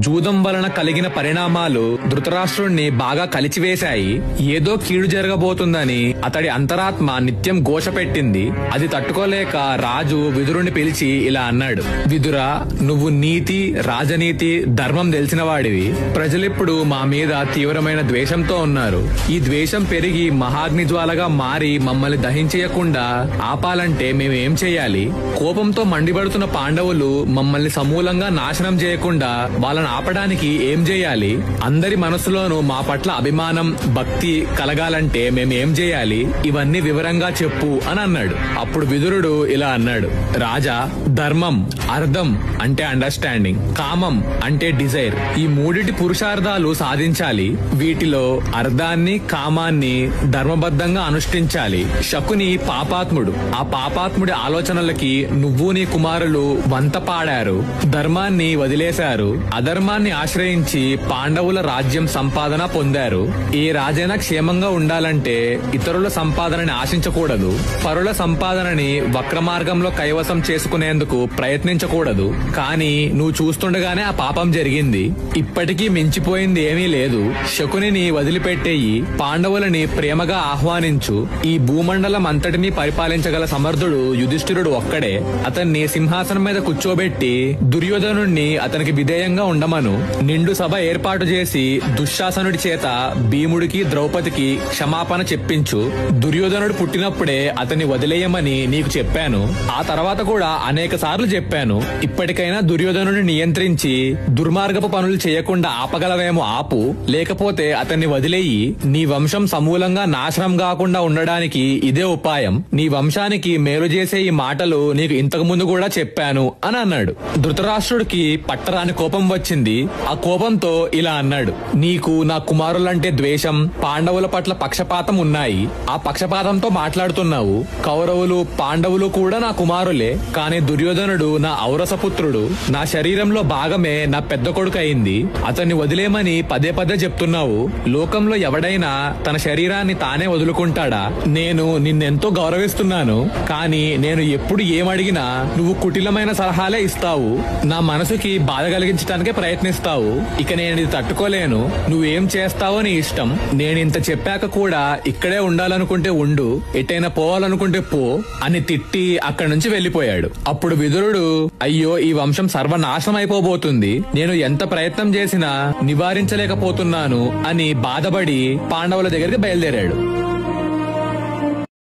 జూదం వలన కలిగిన పరిణామాలు ధృతరాష్ట్రుణ్ణి బాగా కలిచివేశాయి. ఏదో కీడు జరగబోతుందని అతడి అంతరాత్మ నిత్యం ఘోష పెట్టింది. అది తట్టుకోలేక రాజు విదురుని పిలిచి ఇలా అన్నాడు: విదురా, నువ్వు నీతి, రాజనీతి, ధర్మం తెలిసిన వాడివి. ప్రజలిప్పుడు మా మీద తీవ్రమైన ద్వేషంతో ఉన్నారు. ఈ ద్వేషం పెరిగి మహాగ్నిజ్వాలగా మారి మమ్మల్ని దహించేయకుండా ఆపాలంటే మేమేం చేయాలి? కోపంతో మండిపడుతున్న పాండవులు మమ్మల్ని సమూలంగా నాశనం చేయకుండా వాళ్ళని ఆపడానికి ఏం చేయాలి? అందరి మనసులోనూ మా పట్ల అభిమానం, భక్తి కలగాలంటే మేమేం చేయాలి? ఇవన్నీ వివరంగా చెప్పు అని అన్నాడు. అప్పుడు విదురుడు ఇలా అన్నాడు: రాజా, ధర్మం, అర్థం అంటే అండర్స్టాండింగ్, కామం అంటే డిజైర్, ఈ మూడిటి పురుషార్థాలు సాధించాలి. వీటిలో అర్థాన్ని, కామాన్ని ధర్మబద్ధంగా అనుష్ఠించాలి. శకుని పాపాత్ముడు. ఆ పాపాత్ముడి ఆలోచనలకి నువ్వు నీ కుమారులు వంత పాడారు, ధర్మాన్ని వదిలేశారు, అధర్మాన్ని ఆశ్రయించి పాండవుల రాజ్యం సంపాదన పొందారు. ఏ రాజైనా క్షేమంగా ఉండాలంటే ఇతరుల సంపాదనని ఆశించకూడదు, పరుల సంపాదనని వక్ర మార్గంలో కైవసం చేసుకునేందుకు ప్రయత్నించకూడదు. కానీ నువ్వు చూస్తుండగానే ఆ పాపం జరిగింది. ఇప్పటికీ మించిపోయింది ఏమీ లేదు. శకునిని వదిలిపెట్టేయి, పాండవులని ప్రేమగా ఆహ్వానించు. ఈ భూమండలం అంతటినీ పరిపాలించగల సమర్థుడు యుధిష్ఠిరుడు ఒక్కడే. అతన్ని సింహాసనం మీద కూర్చోబెట్టి దుర్యోధనుణ్ణి అతనికి విధేయంగా ఉండమను. నిండు సభ ఏర్పాటు చేసి దుశ్శాసనుడి చేత భీముడికి, ద్రౌపదికి క్షమాపణ చెప్పించు. దుర్యోధనుడు పుట్టినప్పుడే అతన్ని వదిలేయమని నీకు చెప్పాను. ఆ తర్వాత కూడా అనేక సార్లు చెప్పాను. ఇప్పటికైనా దుర్యోధనుడిని నియంత్రించి దుర్మార్గపు పనులు చేయకుండా ఆపగలవేమో ఆపు, లేకపోతే అతన్ని వదిలేయి. నీ వంశం సమూలంగా నాశనం కాకుండా ఉండడానికి ఇదే ఉపాయం. నీ వంశానికి మేలు చేసే ఈ మాటలు నీకు ఇంతకు ముందు కూడా చెప్పాను అని అన్నాడు. ధృతరాష్ట్రుడికి పట్టరాని కోపం వచ్చింది. ఆ కోపంతో ఇలా అన్నాడు: నీకు నా కుమారులంటే ద్వేషం, పాండవుల పట్ల పక్షపాతం ఉన్నాయి. ఆ పక్షపాతంతో మాట్లాడుతున్నావు. కౌరవులు, పాండవులు కూడా నా కుమారులే. కానీ దుర్యోధనుడు నా ఔరసపుత్రుడు. నా శరీరంలో భాగమే నా పెద్ద కొడుకు అయింది. అతన్ని వదిలేమని పదే పదే చెప్తున్నావు. లోకంలో ఎవడైనా తన శరీరాన్ని తానే వదులుకుంటాడా? నేను నిన్నెంతో గౌరవిస్తున్నాను. కానీ నేను ఎప్పుడు ఏమడిగినా నువ్వు కుటిలమైన సలహాలే ఇస్తావు. నా మనసుకి బాధ కలిగించడానికే ప్రయత్నిస్తావు. ఇక నేను ఇది తట్టుకోలేను. నువ్వేం చేస్తావో నీ ఇష్టం. నేనింత చెప్పాక కూడా ఇక్కడే ఉండాలనుకుంటే ఉండు, ఎటైనా పోవాలనుకుంటే పో అని తిట్టి అక్కడి నుంచి వెళ్లిపోయాడు. అప్పుడు విదురుడు, అయ్యో, ఈ వంశం సర్వనాశనం అయిపోబోతుంది. నేను ఎంత ప్రయత్నం చేసినా నివారించలేకపోతున్నాను అని బాధపడి పాండవుల దగ్గరికి బయలుదేరాడు.